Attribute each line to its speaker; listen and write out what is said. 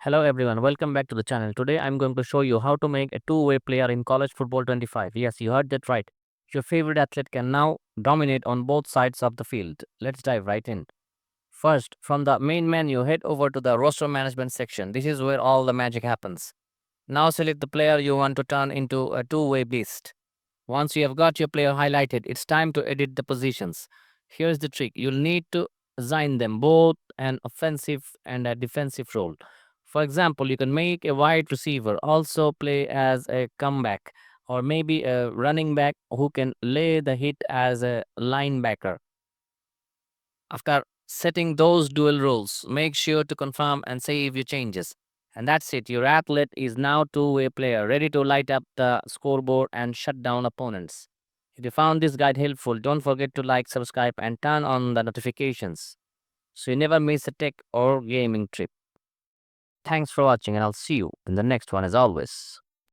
Speaker 1: Hello everyone, welcome back to the channel. Today I'm going to show you how to make a two-way player in college football 25. Yes, you heard that right. Your favorite athlete can now dominate on both sides of the field. Let's dive right in. First, from the main menu, head over to the roster management section. This is where all the magic happens. Now select the player you want to turn into a two-way beast. Once you have got your player highlighted, it's time to edit the positions. Here's the trick. You'll need to assign them both an offensive and a defensive role. For example, you can make a wide receiver also play as a comeback, or maybe a running back who can lay the hit as a linebacker. After setting those dual roles, make sure to confirm and save your changes. And that's it. Your athlete is now two-way player, ready to light up the scoreboard and shut down opponents. If you found this guide helpful, don't forget to like, subscribe, and turn on the notifications so you never miss a tech or gaming trip. Thanks for watching, and I'll see you in the next one as always.